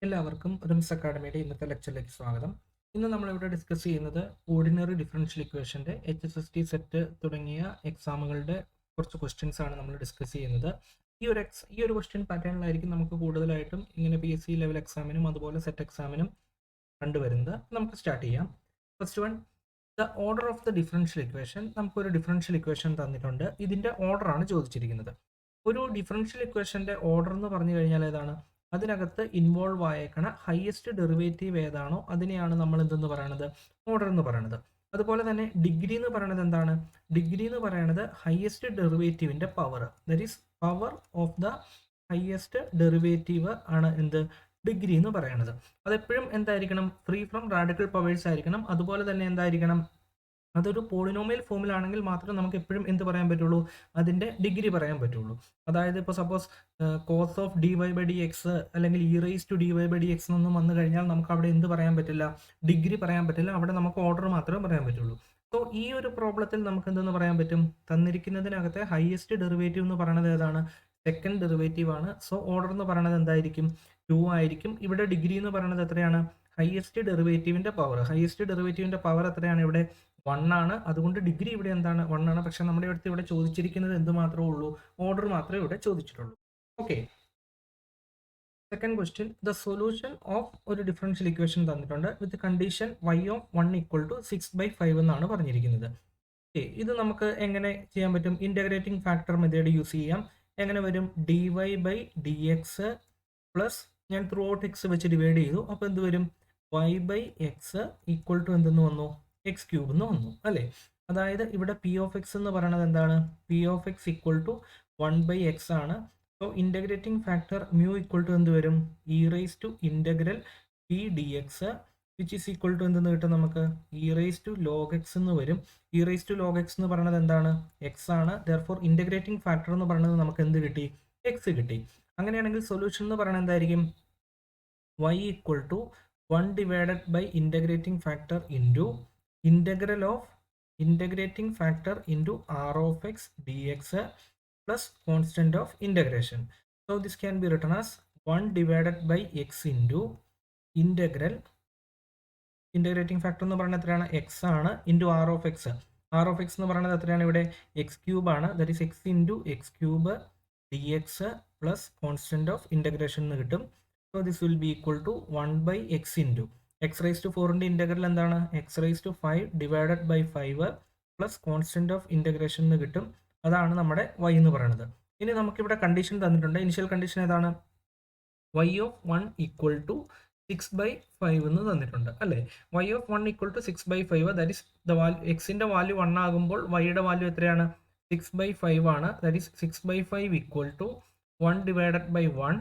എല്ലാവർക്കും റിംസ് അക്കാഡമിയുടെ ഇന്നത്തെ ലെക്ചറിലേക്ക് സ്വാഗതം. ഇന്ന് നമ്മളിവിടെ ഡിസ്കസ് ചെയ്യുന്നത് ഓർഡിനറി ഡിഫറൻഷ്യൽ ഇക്വേഷൻ്റെ HSST സെറ്റ് തുടങ്ങിയ എക്സാമുകളുടെ കുറച്ച് ക്വസ്റ്റ്യൻസ് ആണ് നമ്മൾ ഡിസ്കസ് ചെയ്യുന്നത്. ഈ ഒരു ക്വസ്റ്റ്യൻ പാറ്റേണിലായിരിക്കും നമുക്ക് കൂടുതലായിട്ടും ഇങ്ങനെ PSC ലെവൽ എക്സാമിനും അതുപോലെ സെറ്റ് എക്സാമിനും കണ്ടുവരുന്നത്. നമുക്ക് സ്റ്റാർട്ട് ചെയ്യാം. First one, the order of the differential equation. നമുക്കൊരു ഡിഫറൻഷ്യൽ ഇക്വേഷൻ തന്നിട്ടുണ്ട്. ഇതിൻ്റെ ഓർഡറാണ് ചോദിച്ചിരിക്കുന്നത്. ഒരു ഡിഫറൻഷ്യൽ ഇക്വേഷൻ്റെ ഓർഡർ എന്ന് പറഞ്ഞു കഴിഞ്ഞാൽ ഏതാണ്? അതിനകത്ത് ഇൻവോൾവ് ആയേക്കണ ഹയസ്റ്റ് ഡെറിവേറ്റീവ് ഏതാണോ അതിനെയാണ് നമ്മൾ എന്തെന്ന് പറയുന്നത്? ഓർഡർ എന്ന് പറയുന്നത്. അതുപോലെ തന്നെ ഡിഗ്രി എന്ന് പറയുന്നത് എന്താണ്? ഡിഗ്രി എന്ന് പറയുന്നത് ഹയസ്റ്റ് ഡെറിവേറ്റീവിന്റെ power, that is power of the highest derivative ആണ് എന്ത്? ഡിഗ്രി എന്ന് പറയുന്നത്. അതെപ്പോഴും എന്തായിരിക്കണം? ഫ്രീ ഫ്രം റാഡിക്കൽ പവേഴ്സ് ആയിരിക്കണം. അതുപോലെ തന്നെ എന്തായിരിക്കണം? അതൊരു പോളിനോമിയൽ ഫോമിലാണെങ്കിൽ മാത്രമേ നമുക്ക് എപ്പോഴും എന്ത് പറയാൻ പറ്റുള്ളൂ? അതിൻ്റെ ഡിഗ്രി പറയാൻ പറ്റുള്ളൂ. അതായത് ഇപ്പോൾ സപ്പോസ് കോസ് ഓഫ് dy/dx അല്ലെങ്കിൽ e⁻dy/dx എന്നൊന്നും വന്നു കഴിഞ്ഞാൽ നമുക്ക് അവിടെ എന്ത് പറയാൻ പറ്റില്ല? ഡിഗ്രി പറയാൻ പറ്റില്ല. അവിടെ നമുക്ക് ഓർഡർ മാത്രമേ പറയാൻ പറ്റുള്ളൂ. സോ ഈ ഒരു പ്രോബ്ലത്തിൽ നമുക്ക് എന്തെന്ന് പറയാൻ പറ്റും? തന്നിരിക്കുന്നതിനകത്തെ ഹയസ്റ്റ് ഡെറിവേറ്റീവ് എന്ന് പറയുന്നത് ഏതാണ്? സെക്കൻഡ് ഡെറിവേറ്റീവ് ആണ്. സോ ഓർഡർ എന്ന് പറയുന്നത് എന്തായിരിക്കും? 2 ആയിരിക്കും. ഇവിടെ ഡിഗ്രി എന്ന് പറയുന്നത് എത്രയാണ്? ഹയസ്റ്റ് ഡെറിവേറ്റീവിന്റെ പവർ. ഹയസ്റ്റ് ഡെറിവേറ്റീവിന്റെ പവർ എത്രയാണ് ഇവിടെ? 1 ആണ്. അതുകൊണ്ട് ഡിഗ്രി ഇവിടെ എന്താണ്? 1 ആണ്. പക്ഷെ നമ്മുടെ അടുത്ത് ഇവിടെ ചോദിച്ചിരിക്കുന്നത് എന്ത് മാത്രമേ ഉള്ളൂ? ഓർഡർ മാത്രമേ ഇവിടെ ചോദിച്ചിട്ടുള്ളൂ. Okay. Second question, the solution of ഒരു ഡിഫറൻഷ്യൽ ഇക്വേഷൻ തന്നിട്ടുണ്ട് വിത്ത് കണ്ടീഷൻ y ഓഫ് 1 = 6/5 എന്നാണ് പറഞ്ഞിരിക്കുന്നത്. ഓക്കെ, ഇത് നമുക്ക് എങ്ങനെ ചെയ്യാൻ പറ്റും? ഇന്റഗ്രേറ്റിംഗ് ഫാക്ടർ മെത്തേഡ് യൂസ് ചെയ്യാം. എങ്ങനെ വരും? dy/dx പ്ലസ് ഞാൻ ത്രൂ ഔട്ട് എക്സ് വെച്ച് ഡിവൈഡ് ചെയ്തു. അപ്പോൾ എന്ത് വരും? y/x = എന്തെന്ന് വന്നു? x³ എന്ന് വന്നു അല്ലേ? അതായത് ഇവിടെ p of x എന്ന് പറയുന്നത് എന്താണ്? p of x = 1/x ആണ്. സോ ഇന്റഗ്രേറ്റിംഗ് ഫാക്ടർ mu = എന്ത് വരും? e⁻ഇന്റഗ്രൽ p dx which is equal to എന്തെന്ന് കിട്ടും നമുക്ക്? e⁻log x എന്ന് വരും. e⁻log x എന്ന് പറയുന്നത് എന്താണ്? x ആണ്. ദെയർഫോർ ഇന്റഗ്രേറ്റിംഗ് ഫാക്ടർ എന്ന് പറയുന്നത് നമുക്ക് എന്ത് കിട്ടി? x കിട്ടി. അങ്ങനെയാണെങ്കിൽ സൊല്യൂഷൻ എന്ന് പറയുന്നത് എന്തായിരിക്കും? y = 1 divided by integrating factor into integral of integrating factor into r of x dx plus constant of integration. So this can be written as 1 divided by x into integral integrating factor എന്ന് പറയുന്നത് എത്രയാണ്? x ആണ് into r of x. r of x എന്ന് പറയുന്നത് എത്രയാണ് ഇവിടെ? x³ ആണ്. that is x into x³ dx plus constant of integration എന്ന് കിട്ടും. So this will be equal to 1/x into x⁻⁴ ന്റെ ഇന്റഗ്രൽ എന്താണ്? x⁵5 divided by 5 plus constant of integration എന്ന് കിട്ടും. അതാണ് നമ്മുടെ y എന്ന് പറയുന്നത്. ഇനി നമുക്കിവിടെ കണ്ടീഷൻ തന്നിട്ടുണ്ട്. ഇനിഷ്യൽ കണ്ടീഷൻ ഏതാണ്? y of 1 = 6/5 എന്ന് തന്നിട്ടുണ്ട് അല്ലേ? y of 1 = 6/5, that is the value എക്സിന്റെ വാല്യൂ 1 ആകുമ്പോൾ വൈയുടെ വാല്യൂ എത്രയാണ്? 6/5 ആണ്. That is 6/5 = 1 divided by 1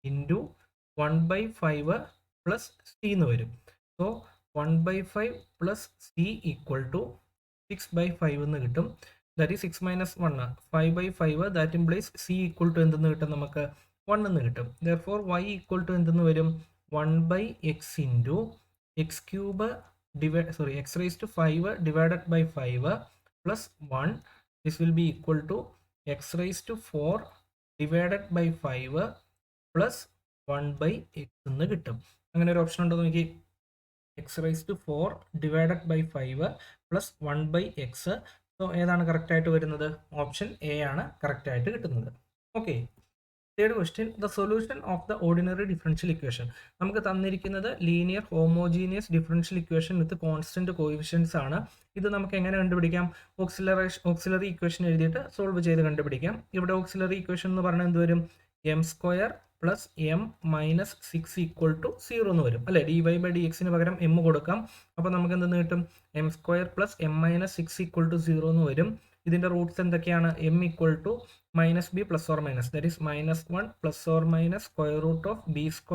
into 1/5 plus c എന്ന് വരും. സോ 1/5 പ്ലസ് c = 6/5 എന്ന് കിട്ടും. That is 6 - 1 5/5. That implies c = എന്തെന്ന് കിട്ടും നമുക്ക്? 1 എന്ന് കിട്ടും. ദെയർഫോർ y = എന്തെന്ന് വരും? 1/x into x³ x⁵5 divided by 5 plus 1. This will be equal to x⁴ divided by 5 plus 1/x എന്ന് കിട്ടും. അങ്ങനെ ഒരു ഓപ്ഷൻ ഉണ്ടോ നോക്കി? x⁴ divided by 5 plus 1/x. So ഏതാണ് കറക്റ്റ് ആയിട്ട് വരുന്നത്? ഓപ്ഷൻ എ ആണ് കറക്റ്റ് ആയിട്ട് കിട്ടുന്നത്. Okay. Third question, the solution of the ordinary differential equation. നമുക്ക് തന്നിരിക്കുന്നത് linear homogeneous differential equation with constant coefficients ആണ്. ഇത് നമുക്ക് എങ്ങനെ കണ്ടുപിടിക്കാം? ഓക്സിലറി ഇക്വേഷൻ എഴുതിയിട്ട് സോൾവ് ചെയ്ത് കണ്ടുപിടിക്കാം. ഇവിടെ ഓക്സിലറി ഇക്വേഷൻ എന്ന് പറഞ്ഞാൽ എന്ത് വരും? m² പ്ലസ് m - 6 = 0 എന്ന് വരും അല്ലെ? dy/dx പകരം m കൊടുക്കാം. അപ്പോൾ നമുക്ക് എന്തെന്ന് കിട്ടും? m² പ്ലസ് m - 6 = 0 എന്ന് വരും. ഇതിന്റെ റൂട്ട്സ് എന്തൊക്കെയാണ്? m = -b ± that is -1 ± square root of b² -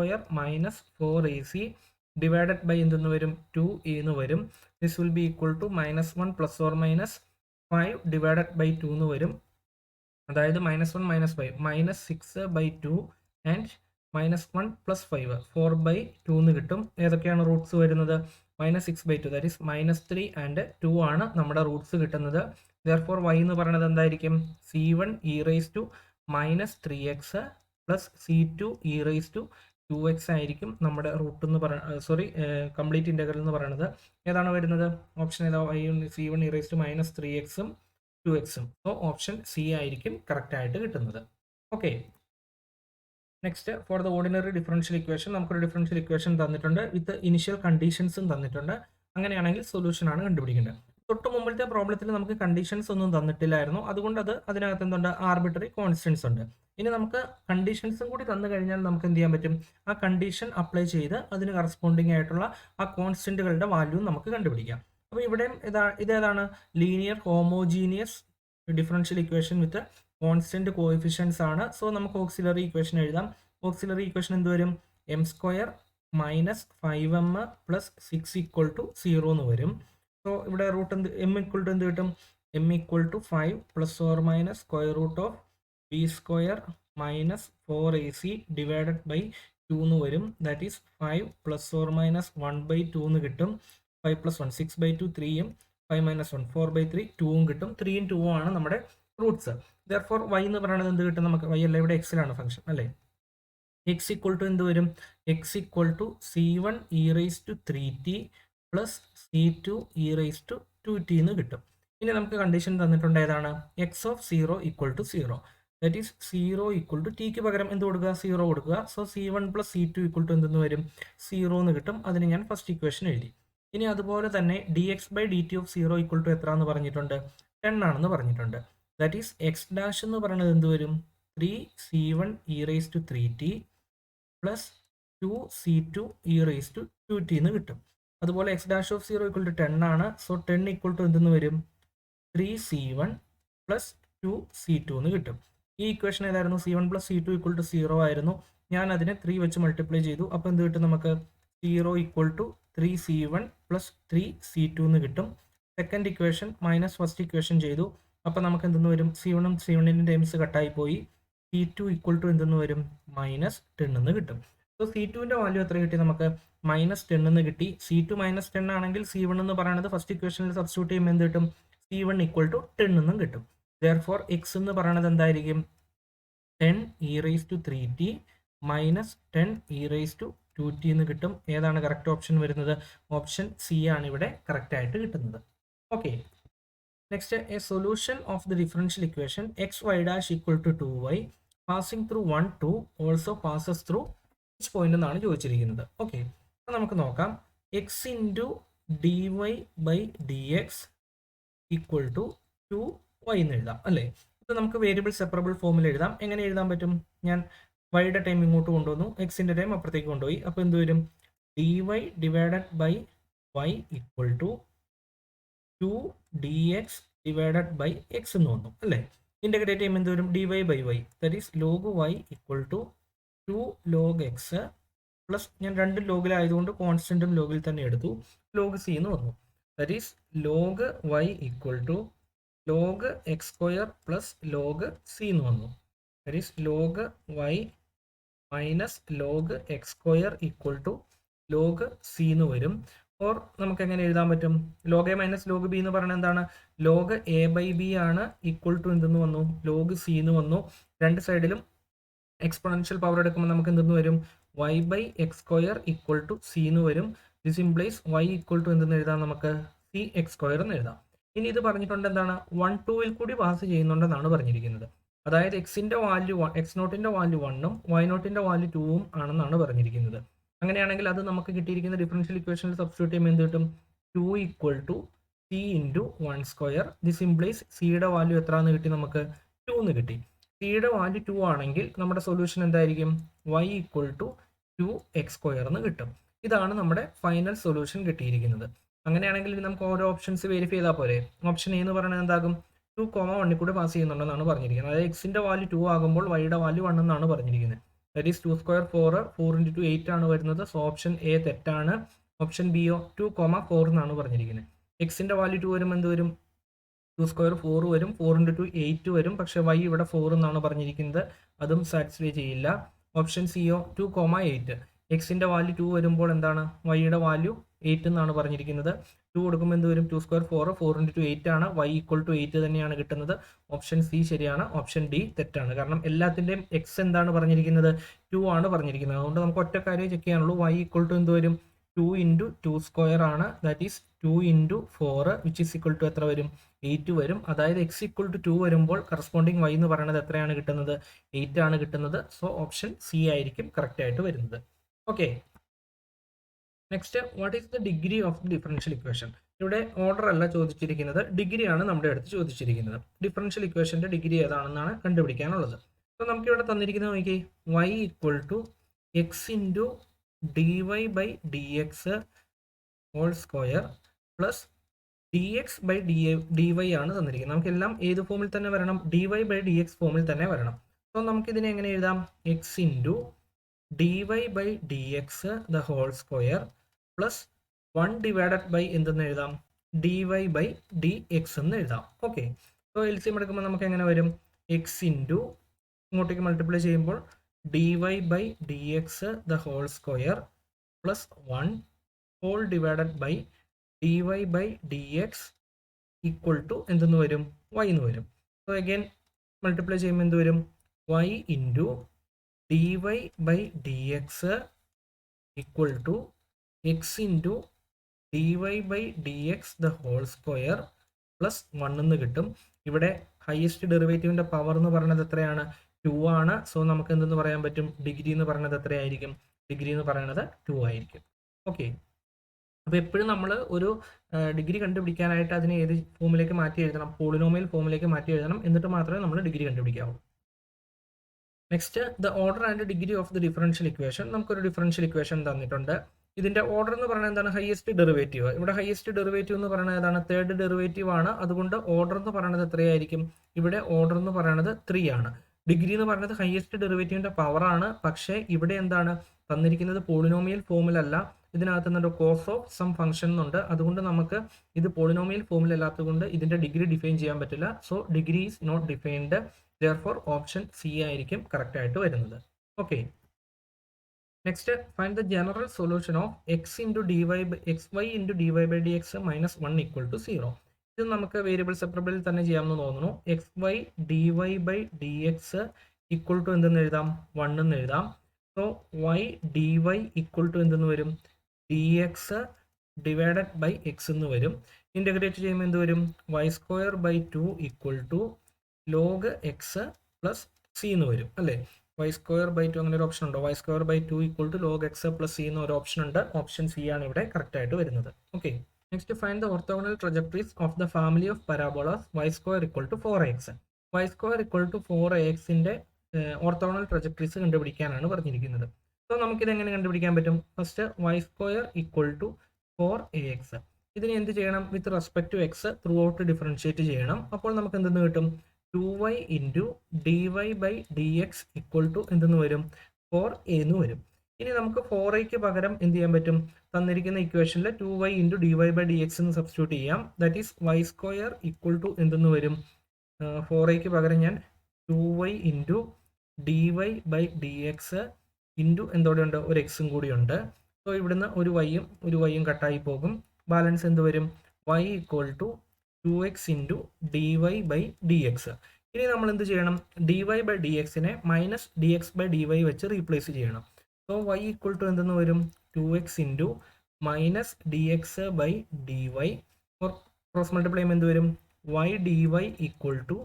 4ac divided by എന്തെന്ന് വരും? 2a എന്ന് വരും. this will be equal to -1 ± 5 divided by 2 എന്ന് വരും. അതായത് -1 - 5 -6/2 ആൻഡ് -1 + 5 4/2 എന്ന് കിട്ടും. ഏതൊക്കെയാണ് റൂട്ട്സ് വരുന്നത്? -6/2 that is -3 ആൻഡ് 2 ആണ് നമ്മുടെ റൂട്ട്സ് കിട്ടുന്നത്. Therefore y എന്ന് പറയുന്നത് എന്തായിരിക്കും? c1 e⁻−3x plus c2 e⁻ 2x ആയിരിക്കും നമ്മുടെ റൂട്ട് എന്ന് കംപ്ലീറ്റ് ഇൻ്റഗ്രൽ എന്ന് പറയുന്നത്. ഏതാണ് വരുന്നത്? ഓപ്ഷൻ ഏതാ? c1 e−3x 2x. So option C ആയിരിക്കും കറക്റ്റ് ആയിട്ട് കിട്ടുന്നത്. Okay, next for the ordinary differential equation നമുക്കൊരു ഡിഫറൻഷ്യൽ ഇക്വേഷൻ തന്നിട്ടുണ്ട്, വിത്ത് ഇനിഷ്യൽ കണ്ടീഷൻസും തന്നിട്ടുണ്ട്. അങ്ങനെയാണെങ്കിൽ സൊല്യൂഷൻ ആണ് കണ്ടുപിടിക്കേണ്ടത്. തൊട്ട് മുമ്പത്തെ പ്രോബ്ലത്തിൽ നമുക്ക് കണ്ടീഷൻസ് ഒന്നും തന്നിട്ടില്ലായിരുന്നു, അതുകൊണ്ട് അതിനകത്ത് എന്തുണ്ട്? ആർബിട്രറി കോൺസ്റ്റൻസ് ഉണ്ട്. ഇനി നമുക്ക് കണ്ടീഷൻസും കൂടി തന്നു കഴിഞ്ഞാൽ നമുക്ക് എന്ത് ചെയ്യാൻ പറ്റും? ആ കണ്ടീഷൻ അപ്ലൈ ചെയ്ത് അതിന് കറസ്പോണ്ടിങ് ആയിട്ടുള്ള ആ കോൺസ്റ്റന്റുകളുടെ വാല്യൂ നമുക്ക് കണ്ടുപിടിക്കാം. അപ്പോൾ ഇവിടെ ഇതേതാണ്? Linear homogeneous differential equation with constant coefficients ആണ്. സോ നമുക്ക് ഓക്സിലറി ഇക്വേഷൻ എഴുതാം. ഓക്സിലറി ഇക്വേഷൻ എന്ത് വരും? m² minus 5m plus 6 equal to 0 എന്ന് വരും. സോ ഇവിടെ റൂട്ട് m ഈക്വൽ ടു എന്ത് കിട്ടും? m equal to 5 plus or minus square root of b² minus 4ac divided by 2 എന്ന് വരും. That is 5 plus or minus 1/2 എന്ന് കിട്ടും. 5 പ്ലസ് 1 6/2 3ഉം 5 മൈനസ് 1 4/3 2ഉം കിട്ടും. 3ഉം 2ഉം ആണ് നമ്മുടെ റൂട്ട്സ്. ദെർഫോർ y എന്ന് പറയുന്നത് എന്ത് കിട്ടും നമുക്ക്? y അല്ല, ഇവിടെ എക്സിലാണ് ഫംഗ്ഷൻ അല്ലേ. x ഈക്വൽ ടു എന്ത് വരും? x ഈക്വൽ ടു c1 e3t plus c2 e2t എന്ന് കിട്ടും. ഇനി നമുക്ക് കണ്ടീഷൻ തന്നിട്ടുണ്ട് ഏതാണ്? x of 0 equal to 0. That is 0 equal to ടിക്ക് പകരം എന്ത് കൊടുക്കുക? 0 കൊടുക്കുക. So c1 plus c2 equal to എന്തെന്ന് വരും? 0 എന്ന് കിട്ടും. അതിന് ഞാൻ ഫസ്റ്റ് ഇക്വേഷൻ എഴുതി. ഇനി അതുപോലെ തന്നെ dx/dt ഓഫ് 0 ഈക്വൽ ടു എത്ര എന്ന് പറഞ്ഞിട്ടുണ്ട്? 10 ആണെന്ന് പറഞ്ഞിട്ടുണ്ട്. ദാറ്റ് ഈസ് എക്സ് ഡാഷ് എന്ന് പറയുന്നത് എന്ത് വരും? 3c1 e3t plus 2c2 e2t എന്ന് കിട്ടും. അതുപോലെ x dash of 0 equal to 10 ആണ്. സോ 10 ഈക്വൽ ടു എന്തെന്ന് വരും? 3c1 പ്ലസ് 2c2 എന്ന് കിട്ടും. ഈ ഇക്വേഷൻ ഏതായിരുന്നു? c1 plus c2 equal to 0 ആയിരുന്നു. ഞാൻ അതിനെ 3 വെച്ച് മൾട്ടിപ്ലൈ ചെയ്തു. അപ്പോൾ എന്ത് കിട്ടും നമുക്ക്? 0 equal to 3c1 plus 3c2 എന്ന് കിട്ടും. Second equation minus first equation ചെയ്തു. അപ്പോൾ നമുക്ക് എന്തെന്ന് വരും? c1ഉം c1ൻ്റെ ടേംസ് കട്ടായി പോയി. c2 ഈക്വൽ ടു എന്തെന്ന് വരും? -10 എന്ന് കിട്ടും. സോ c2ൻ്റെ വാല്യൂ എത്ര കിട്ടി നമുക്ക്? -10 എന്ന് കിട്ടി. c2 -10 ആണെങ്കിൽ c1 എന്ന് പറയുന്നത് ഫസ്റ്റ് ഇക്വേഷനിൽ സബ്സ്റ്റിറ്റ്യൂട്ട് ചെയ്യുമ്പോൾ എന്ത് കിട്ടും? c1 ഈക്വൽ ടു 10 എന്നും കിട്ടും. ദെർഫോർ x എന്ന് പറയുന്നത് എന്തായിരിക്കും? 10 e3t മൈനസ് 10 e2t എന്ന് കിട്ടും. ഏതാണ് കറക്റ്റ് ഓപ്ഷൻ വരുന്നത്? ഓപ്ഷൻ സി ആണ് ഇവിടെ കറക്റ്റ് ആയിട്ട് കിട്ടുന്നത്. Okay, next A solution of the differential equation xy dash equal to 2y passing through 1 2 also passes through which point എന്നാണ് ചോദിച്ചിരിക്കുന്നത്. ഓക്കെ, അപ്പോൾ നമുക്ക് നോക്കാം. x into dy/dx equal to 2y എന്ന് എഴുതാം അല്ലേ. ഇത് നമുക്ക് വേരിയബിൾ സെപ്പറബിൾ ഫോമിൽ എഴുതാം. എങ്ങനെ എഴുതാൻ പറ്റും? ഞാൻ വൈയുടെ ടൈം ഇങ്ങോട്ട് കൊണ്ടുവന്നു, എക്സിൻ്റെ ടൈം അപ്പുറത്തേക്ക് കൊണ്ടുപോയി. അപ്പോൾ എന്ത് വരും? dy divided by y equal to 2dx divided by X എന്ന് വന്നു അല്ലേ. ഇൻ്റഗ്രേറ്റ് ചെയ്യുമ്പോൾ എന്ത് വരും? dy/y that is log y equal to 2 log x plus ഞാൻ രണ്ടും ലോഗിലായതുകൊണ്ട് കോൺസ്റ്റൻറ്റും ലോഗിൽ തന്നെ എടുത്തു, log c എന്ന് വന്നു. That is log y equal to log x² plus log c എന്ന് വന്നു. That is log y minus log x² equal to log c എന്ന് വരും. ഓർ നമുക്ക് എങ്ങനെ എഴുതാൻ പറ്റും? log a minus log b എന്ന് പറയുന്നത് എന്താണ്? log a/b ആണ് ഈക്വൽ ടു എന്തെന്ന് വന്നു? log c എന്ന് വന്നു. രണ്ട് സൈഡിലും എക്സ്പോണൻഷ്യൽ പവർ എടുക്കുമ്പോൾ നമുക്ക് എന്തെന്ന് വരും? y/x² ഈക്വൽ ടു c എന്ന് വരും. This implies y equal to എന്തെന്ന് എഴുതാം നമുക്ക്? c(x²) എന്ന് എഴുതാം. ഇനി ഇത് പറഞ്ഞിട്ടുണ്ട് എന്താണ്? 1 2ൽ കൂടി പാസ് ചെയ്യുന്നുണ്ടെന്നാണ് പറഞ്ഞിരിക്കുന്നത്. അതായത് എക്സിൻ്റെ വാല്യൂ x0ൻ്റെ വാല്യൂ 1ഉം y0ൻ്റെ വാല്യൂ 2ഉം ആണെന്നാണ് പറഞ്ഞിരിക്കുന്നത്. അങ്ങനെയാണെങ്കിൽ അത് നമുക്ക് കിട്ടിയിരിക്കുന്ന ഡിഫറൻഷ്യൽ ഇക്വേഷനിൽ സബ്സ്റ്റിറ്റ്യൂട്ട് ചെയ്യുമ്പോൾ എന്ത് കിട്ടും? 2 equal to c into 1². This implies സിയുടെ വാല്യൂ എത്ര എന്ന് കിട്ടി നമുക്ക്? 2 എന്ന് കിട്ടി. സിയുടെ വാല്യൂ 2 ആണെങ്കിൽ നമ്മുടെ സൊല്യൂഷൻ എന്തായിരിക്കും? y ഈക്വൽ ടു 2x² എന്ന് കിട്ടും. ഇതാണ് നമ്മുടെ ഫൈനൽ സൊല്യൂഷൻ കിട്ടിയിരിക്കുന്നത്. അങ്ങനെയാണെങ്കിൽ നമുക്ക് ഓരോ ഓപ്ഷൻസ് വെരിഫൈ ചെയ്താൽ പോരെ? ഓപ്ഷൻ എ എന്ന് പറയുന്നത് എന്താകും? 2, 1 കൂടെ പാസ് ചെയ്യുന്നുണ്ടെന്നാണ് പറഞ്ഞിരിക്കുന്നത്. അതായത് എക്സിൻ്റെ വാല്യൂ 2 ആകുമ്പോൾ വൈയുടെ വാല്യൂ 1 എന്നാണ് പറഞ്ഞിരിക്കുന്നത്. ദാറ്റ് ഈസ് 2² 4 4 × 2 8 ആണ് വരുന്നത്. സോ ഓപ്ഷൻ എ തെറ്റാണ്. ഓപ്ഷൻ ബിയോ 2, 4 എന്നാണ് പറഞ്ഞിരിക്കുന്നത്. എക്സിൻ്റെ വാല്യൂ 2 വരുമ്പോൾ എന്ത് വരും? 2² 4 വരും. 4 × 2 8 വരും. പക്ഷേ വൈ ഇവിടെ 4 എന്നാണ് പറഞ്ഞിരിക്കുന്നത്. അതും സാറ്റിസ്ഫൈ ചെയ്യില്ല. ഓപ്ഷൻ സിയോ 2, 8. എക്സിൻ്റെ വാല്യൂ 2 വരുമ്പോൾ എന്താണ്? വൈയുടെ വാല്യൂ 8 എന്നാണ് പറഞ്ഞിരിക്കുന്നത്. 2 കൊടുക്കുമ്പോൾ എന്ത് വരും? 2 സ്ക്വയർ 4, 4 ഇൻറ്റു 2 8 ആണ്. y ഈക്വൽ ടു 8 തന്നെയാണ് കിട്ടുന്നത്. ഓപ്ഷൻ സി ശരിയാണ്, ഓപ്ഷൻ ഡി തെറ്റാണ്. കാരണം എല്ലാത്തിൻ്റെയും എക്സ് എന്താണ് പറഞ്ഞിരിക്കുന്നത്? 2 ആണ് പറഞ്ഞിരിക്കുന്നത്. അതുകൊണ്ട് നമുക്ക് ഒറ്റ കാര്യം ചെക്ക് ചെയ്യാനുള്ളൂ. y ഈക്വൽ ടു എന്ത് വരും? 2 ഇൻറ്റു 2 സ്ക്വയർ ആണ്. That is 2 into 4 which is equal to എത്ര വരും? 8 വരും. അതായത് എക്സ് ഈക്വൽ ടു 2 വരുമ്പോൾ കറസ്പോണ്ടിങ് y എന്ന് പറയുന്നത് എത്രയാണ് കിട്ടുന്നത്? 8 ആണ് കിട്ടുന്നത്. സോ ഓപ്ഷൻ സി ആയിരിക്കും കറക്റ്റ് ആയിട്ട് വരുന്നത്. Okay, next, what is the degree of the differential equation? ഇവിടെ ഓർഡർ അല്ല ചോദിച്ചിരിക്കുന്നത്, ഡിഗ്രിയാണ് നമ്മുടെ അടുത്ത് ചോദിച്ചിരിക്കുന്നത്. ഡിഫറൻഷ്യൽ ഇക്വേഷന്റെ ഡിഗ്രി ഏതാണെന്നാണ് കണ്ടുപിടിക്കാനുള്ളത്. അപ്പോൾ നമുക്ക് ഇവിടെ തന്നിരിക്കുന്നത് നോക്കി, y equal to X into D Y by D X whole square plus D X by D Y ആണ് തന്നിരിക്കുന്നത്. നമുക്കെല്ലാം ഏത് ഫോമിൽ തന്നെ വരണം? D Y by D X ഫോമിൽ തന്നെ വരണം. അപ്പോൾ നമുക്കിതിനെ എങ്ങനെ എഴുതാം? X into D Y by D X the whole square plus 1 divided by എന്തെന്ന് എഴുതാം? D Y by D X എന്ന് എഴുതാം. ഓക്കെ, അപ്പോൾ എൽ സി എം എടുക്കുമ്പോൾ നമുക്ക് എങ്ങനെ വരും? എക്സ് ഇൻറ്റു ഇങ്ങോട്ടേക്ക് മൾട്ടിപ്ലൈ ചെയ്യുമ്പോൾ D Y by D X the whole square plus 1 whole divided by D Y by D X equal to എന്തെന്ന് വരും? വൈ എന്ന് വരും. സോ അഗൈൻ മൾട്ടിപ്ലൈ ചെയ്യുമ്പോൾ എന്ത് വരും? Y into D Y by D X equal to X into D Y by D X the whole square plus 1 എന്ന് കിട്ടും. ഇവിടെ ഹയസ്റ്റ് ഡെറിവേറ്റീവിൻ്റെ പവർ എന്ന് പറയുന്നത് എത്രയാണ്? 2 ആണ്. സോ നമുക്ക് എന്തെന്ന് പറയാൻ പറ്റും? ഡിഗ്രി എന്ന് പറയുന്നത് എത്രയായിരിക്കും? ഡിഗ്രി എന്ന് പറയുന്നത് 2 ആയിരിക്കും. ഓക്കെ, അപ്പോൾ എപ്പോഴും നമ്മൾ ഒരു ഡിഗ്രി കണ്ടുപിടിക്കാനായിട്ട് അതിനെ ഏത് ഫോമിലേക്ക് മാറ്റി എഴുതണം? പോളിനോമിയൽ ഫോമിലേക്ക് മാറ്റി എഴുതണം. എന്നിട്ട് മാത്രമേ നമ്മൾ ഡിഗ്രി കണ്ടുപിടിക്കാവൂ. Next, the order and degree of the differential equation. നമുക്കൊരു ഡിഫറൻഷ്യൽ ഇക്വേഷൻ തന്നിട്ടുണ്ട്. ഇതിന്റെ ഓർഡർ എന്ന് പറയുന്നത് എന്താണ്? Highest derivative. ഇവിടെ ഹയസ്റ്റ് ഡെറിവേറ്റീവ് എന്ന് പറയുന്നത് ഏതാണ്? തേർഡ് ഡെറിവേറ്റീവ് ആണ്. അതുകൊണ്ട് ഓർഡർ എന്ന് പറയുന്നത് എത്രയായിരിക്കും? ഇവിടെ ഓർഡർ എന്ന് പറയുന്നത് 3 ആണ്. ഡിഗ്രി എന്ന് പറയുന്നത് ഹയസ്റ്റ് ഡെറിവേറ്റീവിന്റെ പവർ ആണ്. പക്ഷേ ഇവിടെ എന്താണ് തന്നിരിക്കുന്നത്? പോളിനോമിയൽ ഫോമിലല്ല, ഇതിനകത്ത് നിന്നൊരു കോസ് ഓഫ് സം ഫംഗ്ഷൻ എന്നുണ്ട്. അതുകൊണ്ട് നമുക്ക് ഇത് പോളിനോമിയൽ ഫോമിലല്ലാത്തത് കൊണ്ട് ഇതിന്റെ ഡിഗ്രി ഡിഫൈൻ ചെയ്യാൻ പറ്റില്ല. So degree is not defined. Therefore option C ആയിരിക്കും കറക്റ്റ് ആയിട്ട് വരുന്നത്. Okay, next, find the general solution of X into D Y X Y into D Y by D X minus 1 equal to 0. ഇത് നമുക്ക് variable സെപ്പറബിളിൽ തന്നെ ചെയ്യാമെന്ന് തോന്നുന്നു. X Y D Y by D X equal to എന്തെന്ന് എഴുതാം? 1 എന്ന് എഴുതാം. So Y D Y equal to എന്തെന്ന് വരും? D X divided by X എന്ന് വരും. ഇൻ്റഗ്രേറ്റ് ചെയ്യുമ്പോൾ എന്ത് വരും? Y square by 2 equal to log X plus C എന്ന് വരും അല്ലേ? വൈ സ്ക്വയർ ബൈ 2 അങ്ങനെ ഒരു ഓപ്ഷൻ ഉണ്ടോ? Y square by 2 equal to log X plus C എന്ന ഒരു ഓപ്ഷൻ ഉണ്ട്. ഓപ്ഷൻ സി ആണ് ഇവിടെ കറക്റ്റ് ആയിട്ട് വരുന്നത്. Okay, next, find the orthogonal trajectories of the family of parabolas y square equal to 4ax. Y square equal to 4axന്റെ orthogonal trajectories കണ്ടുപിടിക്കാനാണ് പറഞ്ഞിരിക്കുന്നത്. സോ നമുക്കിത് എങ്ങനെ കണ്ടുപിടിക്കാൻ പറ്റും? First y square equal to 4ax. ഇതിന് എന്ത് ചെയ്യണം? With respect to x throughout differentiate ചെയ്യണം. അപ്പോൾ നമുക്ക് എന്തെന്ന് കിട്ടും? 2y into D Y by D X equal to എന്തെന്ന് വരും? 4a എന്ന് വരും. ഇനി നമുക്ക് 4aക്ക് പകരം എന്ത് ചെയ്യാൻ പറ്റും? തന്നിരിക്കുന്ന ഇക്വേഷനിൽ 2y into D Y by D X എന്ന് സബ്സ്റ്റിറ്റ്യൂട്ട് ചെയ്യാം. That is y square equal to എന്തെന്ന് വരും? 4aക്ക് പകരം ഞാൻ 2y into D Y by D x into എന്തോടെ ഉണ്ട്? ഒരു എക്സും കൂടിയുണ്ട്. സോ ഇവിടുന്ന് ഒരു വൈയും കട്ടായി പോകും. ബാലൻസ് എന്ത് വരും? y equal to 2x into D Y by D x. ഇനി നമ്മൾ എന്ത് ചെയ്യണം? ഡി വൈ ബൈ ഡി എക്സിനെ minus d X by D y വെച്ച് റീപ്ലേസ് ചെയ്യണം. സോ വൈ ഈക്വൽ ടു എന്തെന്ന് വരും? 2x into minus d X by D y. Cross multiply ചെയ്യുമ്പോൾ എന്ത് വരും? Y D Y equal to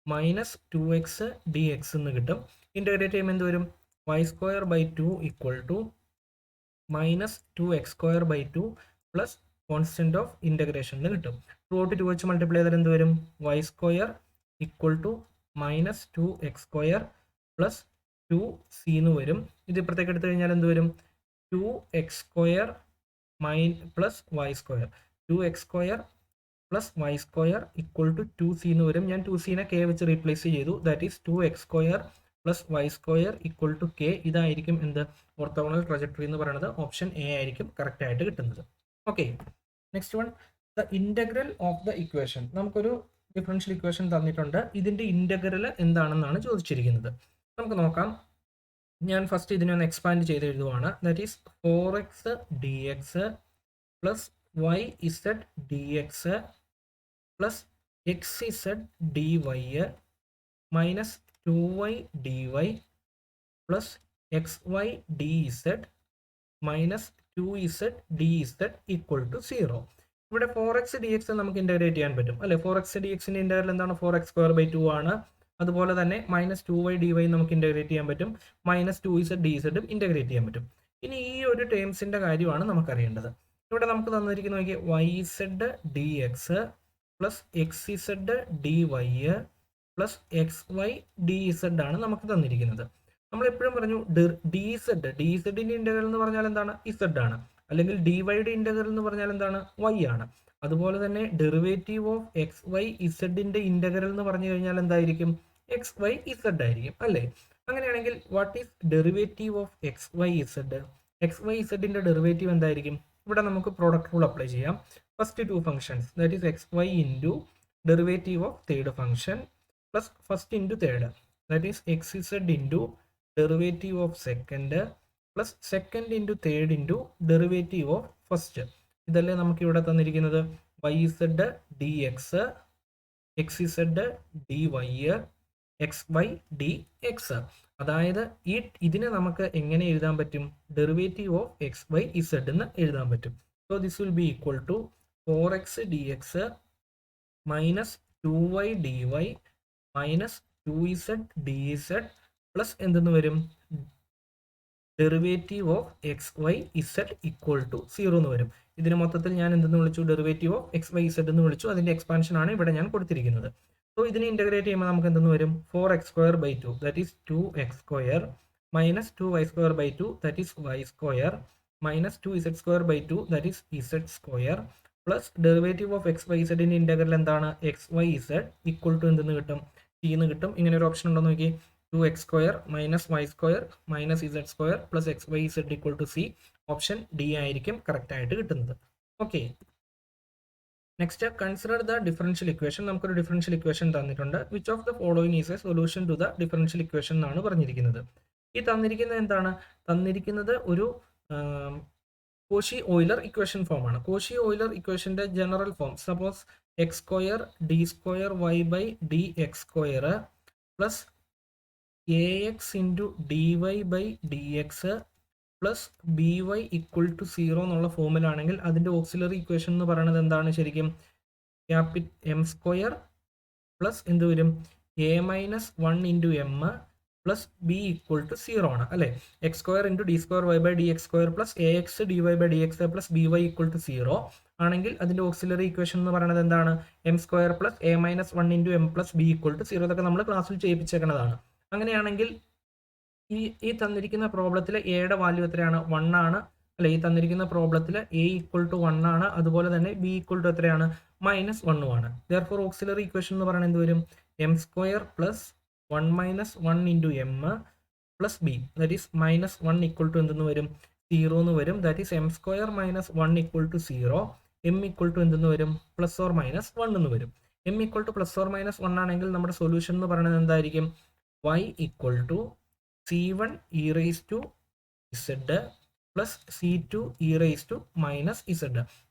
minus 2x d X എന്ന് കിട്ടും. ഇൻ്റഗ്രേറ്റ് ചെയ്യുമ്പോൾ എന്ത് വരും? Y square by 2 equal to minus 2x square by 2 plus constant of integration എന്ന് കിട്ടും. 2 ഔട്ട് 2 വെച്ച് മൾട്ടിപ്ലൈ ചെയ്താൽ എന്ത് വരും? Y square equal to minus 2x square plus 2c എന്ന് വരും. ഇത് ഇപ്പുറത്തേക്ക് എടുത്തു കഴിഞ്ഞാൽ എന്ത് വരും? 2x square plus Y square 2x square plus Y square equal to 2c എന്ന് വരും. ഞാൻ 2cനെ k വെച്ച് റീപ്ലേസ് ചെയ്തു. That is 2x square plus Y square equal to k. ഇതായിരിക്കും എന്ത്? ഓർത്തോഗണൽ ട്രജക്ടറി എന്ന് പറയുന്നത്. ഓപ്ഷൻ എ ആയിരിക്കും കറക്റ്റ് ആയിട്ട് കിട്ടുന്നത്. Okay, next one, the integral of the equation. നമുക്കൊരു ഡിഫറൻഷ്യൽ ഇക്വേഷൻ തന്നിട്ടുണ്ട്. ഇതിൻ്റെ ഇൻ്റഗ്രൽ എന്താണെന്നാണ് ചോദിച്ചിരിക്കുന്നത്. നമുക്ക് നോക്കാം. ഞാൻ ഫസ്റ്റ് ഇതിനെ ഒന്ന് എക്സ്പാൻഡ് ചെയ്ത് എഴുതുവാണ്. That is 4x dx plus y z d X plus x z d y minus 2y dy plus X Y d z minus 2z dz equal to 0. ഇവിടെ 4x dx നമുക്ക് integrate ചെയ്യാൻ പറ്റും അല്ലെ. 4x dxന്റെ integral എന്താണ്? 4x²/2 ആണ്. അതുപോലെ തന്നെ minus 2y dy നമുക്ക് ഇന്റഗ്രേറ്റ് ചെയ്യാൻ പറ്റും. മൈനസ് 2z dz ഇന്റഗ്രേറ്റ് ചെയ്യാൻ പറ്റും. ഇനി ഈ ഒരു ടേംസിന്റെ കാര്യമാണ് നമുക്കറിയേണ്ടത്. ഇവിടെ നമുക്ക് തന്നിരിക്കുന്ന നോക്കിയേ, yz dx plus xz dy plus xy dz ആണ് നമുക്ക് തന്നിരിക്കുന്നത്. നമ്മൾ എപ്പോഴും പറഞ്ഞു ഡിസെഡിന്റെ ഇന്റഗ്രൽ എന്ന് പറഞ്ഞാൽ എന്താണ്? ഇസഡ് ആണ്. അല്ലെങ്കിൽ ഡിവൈയുടെ ഇന്റഗ്രൽ എന്ന് പറഞ്ഞാൽ എന്താണ്? വൈ ആണ്. അതുപോലെ തന്നെ ഡെറിവേറ്റീവ് ഓഫ് എക്സ് വൈ ഇസഡിന്റെ ഇന്റഗ്രൽ എന്ന് പറഞ്ഞു കഴിഞ്ഞാൽ എന്തായിരിക്കും? എക്സ് വൈ ഇസഡ് ആയിരിക്കും അല്ലേ. അങ്ങനെയാണെങ്കിൽ what is derivative of X Y z? X y ഇസഡിന്റെ ഡെറിവേറ്റീവ് എന്തായിരിക്കും? ഇവിടെ നമുക്ക് പ്രോഡക്റ്റ് റൂൾ അപ്ലൈ ചെയ്യാം. First two functions, that is x Y into derivative of third function plus first into third, that is x z into derivative of second plus second into third into derivative of first. ഇതല്ലേ നമുക്ക് ഇവിടെ തന്നിരിക്കുന്നത്? Y z d x, x z d Y, X Y d X. അതായത് ഇതിനെ നമുക്ക് എങ്ങനെ എഴുതാൻ പറ്റും? Derivative of X Y Z എന്ന് എഴുതാൻ പറ്റും. So this will be equal to 4x dx minus 2y dy minus 2z dz plus എന്തെന്ന് വരും? Derivative of X Y Z equal to 0 എന്ന് വരും. ഇതിന് മൊത്തത്തിൽ ഞാൻ എന്തെന്ന് വിളിച്ചു? Derivative of X Y Z എന്ന് വിളിച്ചു. അതിന്റെ എക്സ്പാൻഷൻ ആണ് ഇവിടെ ഞാൻ കൊടുത്തിരിക്കുന്നത്. സോ ഇതിനെ ഇന്റഗ്രേറ്റ് ചെയ്യുമ്പോൾ നമുക്ക് എന്തെന്ന് വരും? 4x²/2 that is 2x² minus 2y²/2 that is y² minus 2z²/2 that is z² plus derivative of X y ഇസഡിന്റെ ഇന്റഗ്രൽ എന്താണ്? X Y Z equal to എന്തെന്ന് കിട്ടും? c എന്ന് കിട്ടും. ഇങ്ങനെ ഒരു ഓപ്ഷൻ ഉണ്ടോ നോക്കി. 2x² minus y² minus z² plus X Y Z equal to c. Option D ആയിരിക്കും കറക്റ്റ് ആയിട്ട് കിട്ടുന്നത്. Okay, next consider the differential equation. നമുക്കൊരു ഡിഫറൻഷ്യൽ ഇക്വേഷൻ തന്നിട്ടുണ്ട്. Which of the following is a solution to the differential equation എന്നാണ് പറഞ്ഞിരിക്കുന്നത്. ഈ തന്നിരിക്കുന്നത് എന്താണ്? തന്നിരിക്കുന്നത് ഒരു കോഷി ഓയിലർ ഇക്വേഷൻ ഫോം ആണ്. കോഷി ഓയിലർ ഇക്വേഷന്റെ general form, suppose x² d² y d x² plus ax into dy by D X plus B Y equal to 0 എന്നുള്ള ഫോമിലാണെങ്കിൽ അതിന്റെ ഓക്സിലറി ഇക്വേഷൻ എന്ന് പറയുന്നത് എന്താണ്? ശരിക്കും m² പ്ലസ് എന്ത് വരും? a minus 1 into M plus B equal to 0 ആണ് അല്ലെ. x² into d² y by D x² plus ax dy by D X plus B Y equal to 0 ആണെങ്കിൽ അതിന്റെ ഓക്സിലറി ഇക്വേഷൻ എന്ന് പറയുന്നത് എന്താണ്? m² plus a minus 1 into M plus B equal to 0. ഇതൊക്കെ നമ്മൾ ക്ലാസ്സിൽ ചെയ്യിപ്പിച്ചേക്കുന്നതാണ്. അങ്ങനെയാണെങ്കിൽ ഈ തന്നിരിക്കുന്ന പ്രോബ്ലത്തിൽ എയുടെ വാല്യൂ എത്രയാണ്? 1 ആണ് അല്ലെ. ഈ തന്നിരിക്കുന്ന പ്രോബ്ലത്തിൽ എ ഈക്വൽ ടു 1 ആണ്. അതുപോലെ തന്നെ ബി ഈക്വൽ ടു എത്രയാണ്? മൈനസ് 1 ആണ്. ദെയർഫോർ ഓക്സിലറി ഇക്വേഷൻ എന്ന് പറയുന്നത് എന്ത് വരും? m² plus 1 minus 1 into M plus B, that is minus 1 equal to എന്തെന്ന് വരും? 0 എന്ന് വരും. That is m² minus 1 equal to 0. M equal to എന്തെന്ന് വരും? പ്ലസ് ഓർ മൈനസ് 1 എന്ന് വരും. M equal to plus or minus 1 ആണെങ്കിൽ നമ്മുടെ സൊല്യൂഷൻ എന്ന് പറയുന്നത് എന്തായിരിക്കും? y ഈക്വൽ ടു c1 e raise to z plus c2 e raise to minus z.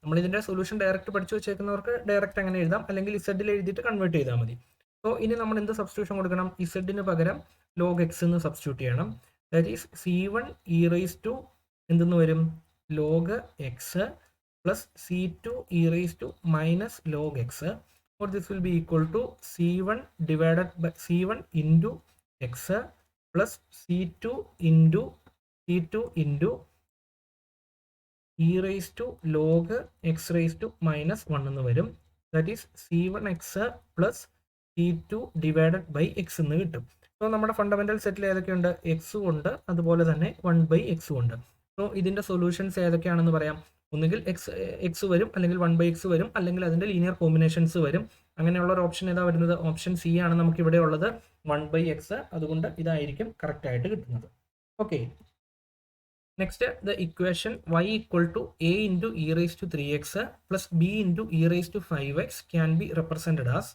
നമ്മൾ ഇതിന്റെ സൊല്യൂഷൻ ഡയറക്റ്റ് പഠിച്ചു വെച്ചേക്കുന്നവർക്ക് ഡയറക്റ്റ് അങ്ങനെ എഴുതാം, അല്ലെങ്കിൽ ഇസഡിൽ എഴുതിയിട്ട് കൺവേർട്ട് ചെയ്താൽ മതി. സോ ഇനി നമ്മൾ എന്ത് സബ്സ്റ്റിറ്റ്യൂഷൻ കൊടുക്കണം? ഇസഡിന് പകരം ലോഗ് എക്സ് എന്ന് സബ്സ്റ്റിറ്റ്യൂട്ട് ചെയ്യണം. That is c1 e raise to എന്തെന്ന് വരും? Log X plus c2 e raise to minus log x. or this will be equal to c1 divided by c1 into x plus c2 into e raised to log x raised to minus 1 എന്ന് വരും. that is c1x plus c2 divided by x എന്ന് കിട്ടും. So നമ്മുടെ fundamental സെറ്റിൽ ഏതൊക്കെയുണ്ട്? എക്സും ഉണ്ട്, അതുപോലെ തന്നെ 1/x ഉണ്ട്. സോ ഇതിന്റെ സൊല്യൂഷൻസ് ഏതൊക്കെയാണെന്ന് പറയാം. ഒന്നുകിൽ എക്സ് വരും, അല്ലെങ്കിൽ 1/x വരും, അല്ലെങ്കിൽ അതിന്റെ ലീനിയർ കോമ്പിനേഷൻസ് വരും. അങ്ങനെയുള്ള ഒരു ഓപ്ഷൻ ഏതാ വരുന്നത്? ഓപ്ഷൻ സി ആണ് നമുക്ക് ഇവിടെ ഉള്ളത്, 1/x. അതുകൊണ്ട് ഇതായിരിക്കും കറക്റ്റ് ആയിട്ട് കിട്ടുന്നത്. Okay, next the equation y equal to a into e raise to 3x plus b into e raise to 5x can be represented as.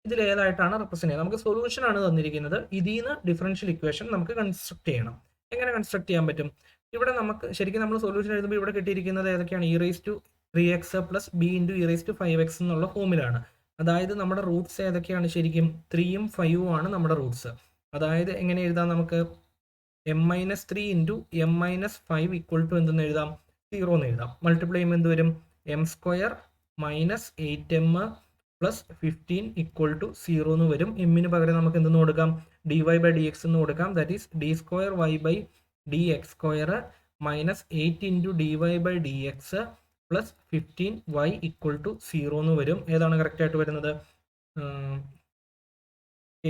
ഇതിൽ ഏതായിട്ടാണ് റെപ്രസെന്റ് ചെയ്യുന്നത്? നമുക്ക് സൊല്യൂഷൻ ആണ് തന്നിരിക്കുന്നത്. ഇതിൽ നിന്ന് ഡിഫറൻഷ്യൽ ഇക്വേഷൻ നമുക്ക് കൺസ്ട്രക്ട് ചെയ്യണം. എങ്ങനെ കൺസ്ട്രക്ട് ചെയ്യാൻ പറ്റും? ഇവിടെ നമുക്ക് ശരിക്കും നമ്മൾ സൊല്യൂഷൻ എഴുതുമ്പോൾ ഇവിടെ കിട്ടിയിരിക്കുന്നത് ഏതൊക്കെയാണ്? E raise to 3x plus b into e raise to 5x എന്നുള്ള ഫോമിലാണ്. അതായത് നമ്മുടെ റൂട്ട്സ് ഏതൊക്കെയാണ് ശരിക്കും? 3ഉം 5ഉം ആണ് നമ്മുടെ റൂട്ട്സ്. അതായത് എങ്ങനെ എഴുതാം നമുക്ക്? m-3 into m-5 equal to എന്തെന്ന് എഴുതാം? 0 എന്ന് എഴുതാം. മൾട്ടിപ്ലൈ ചെയ്യുമ്പോൾ എന്ത് വരും? m² minus 8m plus 15 equal to 0 എന്ന് വരും. എമ്മിന് പകരം നമുക്ക് എന്തെന്ന് കൊടുക്കാം? dy/dx എന്ന് കൊടുക്കാം. That is d²y/dx² minus 8 into dy/dx plus 15y equal to 0 എന്ന് വരും. ഏതാണ് കറക്റ്റ് ആയിട്ട് വരുന്നത്?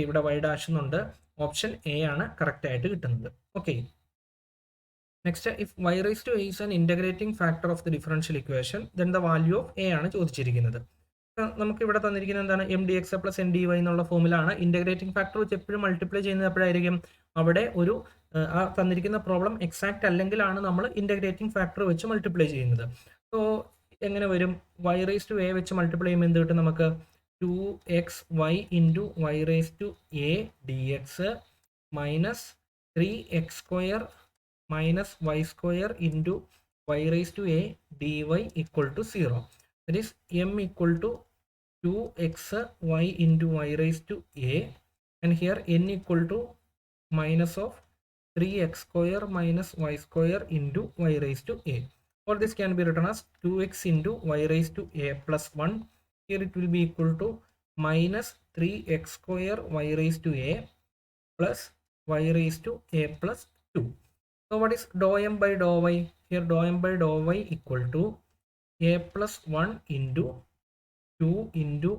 ഇവിടെ y ഡാഷ് എന്നുണ്ട്. ഓപ്ഷൻ എ ആണ് കറക്റ്റ് ആയിട്ട് കിട്ടുന്നത്. Okay, next, if y raise to a is an integrating factor of the differential equation, then the value of a ആണ് ചോദിച്ചിരിക്കുന്നത്. നമുക്ക് ഇവിടെ തന്നിരിക്കുന്നത് എന്താണ്? mdx പ്ലസ് ndy എന്നുള്ള ഫോമിലാണ്. ഇന്റഗ്രേറ്റിംഗ് ഫാക്ടർ വെച്ച് എപ്പോഴും മൾട്ടിപ്ലൈ ചെയ്യുന്നത് എപ്പോഴായിരിക്കും? അവിടെ ഒരു ആ തന്നിരിക്കുന്ന പ്രോബ്ലം എക്സാക്ട് അല്ലെങ്കിലാണ് നമ്മൾ ഇന്റഗ്രേറ്റിംഗ് ഫാക്ടർ വെച്ച് മൾട്ടിപ്ലൈ ചെയ്യുന്നത്. സോ എങ്ങനെ വരും? y റേസ് ടു a വെച്ച് മൾട്ടിപ്ലൈ ചെയ്യുമ്പോൾ എന്ത് കിട്ടും നമുക്ക്? 2xy into y raise to a dx minus 3x² minus y² into y raise to a dy equal to 0. That is m equal to 2xy into y raised to a, and here n equal to minus of 3x² minus y² into y raised to a. Or this can be written as 2x into y raised to a plus 1. Here it will be equal to minus 3x² y raised to a plus y raised to a plus 2. So what is dou m by dou y? Here dou m by dou y equal to a plus 1 into 2 into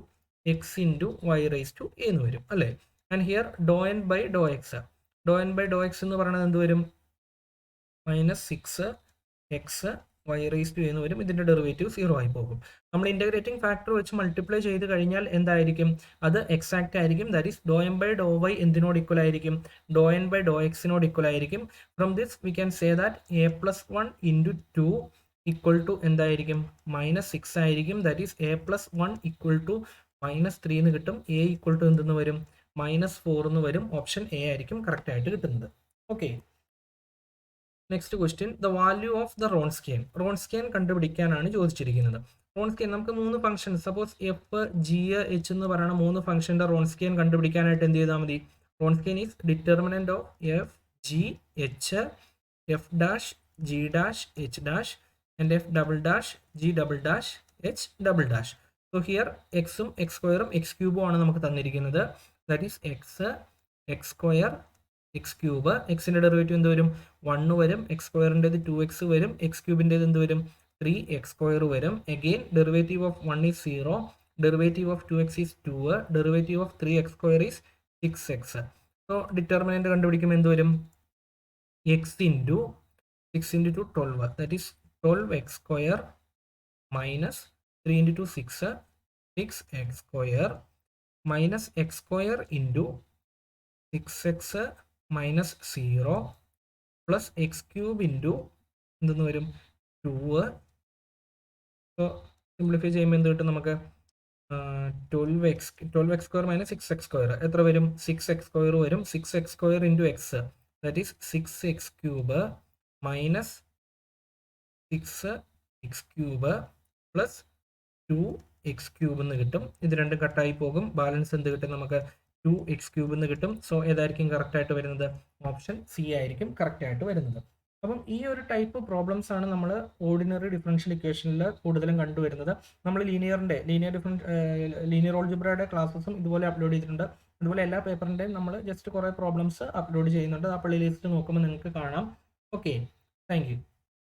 x into y raised to a എന്ന് വരും അല്ലേ? And here do N by do x. Do N by do x എന്ന് പറയുന്നത് എന്ത് വരും? Minus 6x y raised to a എന്ന് വരും. ഇതിന്റെ ഡെറിവേറ്റീവ് 0 ആയി പോകും. നമ്മൾ ഇന്റഗ്രേറ്റിംഗ് ഫാക്ടർ വെച്ച് മൾട്ടിപ്ലൈ ചെയ്ത് കഴിഞ്ഞാൽ എന്തായിരിക്കും? അത് എക്സാക്റ്റ് ആയിരിക്കും. That is do M by do y എന്തിനോട് ഈക്വൽ ആയിരിക്കും? ഡോ എൻ ബൈ ഡോ എക്സിനോട് ഈക്വൽ ആയിരിക്കും. From this we can say that a plus 1 into 2 equal to എന്തായിരിക്കും? മൈനസ് 6 ആയിരിക്കും. That is a plus 1 equal to minus 3 എന്ന് കിട്ടും. a equal to എന്തെന്ന് വരും? മൈനസ് 4 എന്ന് വരും. ഓപ്ഷൻ എ ആയിരിക്കും കറക്റ്റ് ആയിട്ട് കിട്ടുന്നത്. Okay, next question, the value of the Wronskian. Wronskian കണ്ടുപിടിക്കാനാണ് ചോദിച്ചിരിക്കുന്നത്. റോൺസ്കിയൻ നമുക്ക് 3 function, suppose f g h എന്ന് പറയുന്ന 3 ഫംഗ്ഷന്റെ റോൺസ്കിയൻ കണ്ടുപിടിക്കാനായിട്ട് എന്ത് ചെയ്താൽ മതി? Wronskian is determinant of f g h f dash g dash h dash and f double dash g double dash h double dash. So here x ഉം x² ഉം x³ ആണ് നമുക്ക് തന്നിരിക്കുന്നത്. That is x x² x³ x-ന്റെ derivative എന്ത് വരും? 1 വരും. x²ന്റേത് 2x വരും. x³ എന്ത് വരും? 3x² വരും. Again derivative of 1 is 0, derivative of 2x is 2, derivative of 3x² is 6x. So determinant കണ്ടുപിടിക്കുമ്പോൾ എന്ത് വരും? x into 6 into 2 12, that is 12x² minus 3 into 2 6, 6x² minus x² into 6x minus 0 plus x³ into എന്തെന്ന് വരും? 2. So simplify ചെയ്യുമ്പോൾ എന്ത് കിട്ടും നമുക്ക്? 12x² minus 6x² എത്ര വരും? 6x² വരും. 6x² into x, that is 6x³ minus 6x³ plus 2x³ എന്ന് കിട്ടും. ഇത് രണ്ടും കട്ടായി പോകും. ബാലൻസ് എന്ത് കിട്ടും നമുക്ക്? 2x³ എന്ന് കിട്ടും. സോ ഏതായിരിക്കും കറക്റ്റ് ആയിട്ട് വരുന്നത്? ഓപ്ഷൻ സി ആയിരിക്കും കറക്റ്റ് ആയിട്ട് വരുന്നത്. അപ്പം ഈ ഒരു ടൈപ്പ് പ്രോബ്ലംസ് ആണ് നമ്മൾ ഓർഡിനറി ഡിഫറൻഷ്യൽ ഇക്വേഷനിൽ കൂടുതലും കണ്ടുവരുന്നത്. നമ്മൾ ലീനിയർ ഓൾജിബ്രയുടെ ക്ലാസ്സസും ഇതുപോലെ അപ്ലോഡ് ചെയ്തിട്ടുണ്ട്. അതുപോലെ എല്ലാ പേപ്പറിൻ്റെയും നമ്മൾ ജസ്റ്റ് കുറേ പ്രോബ്ലംസ് അപ്ലോഡ് ചെയ്യുന്നുണ്ട്. ആ പ്ലേലിസ്റ്റ് നോക്കുമ്പോൾ നിങ്ങൾക്ക് കാണാം. Okay, thank you.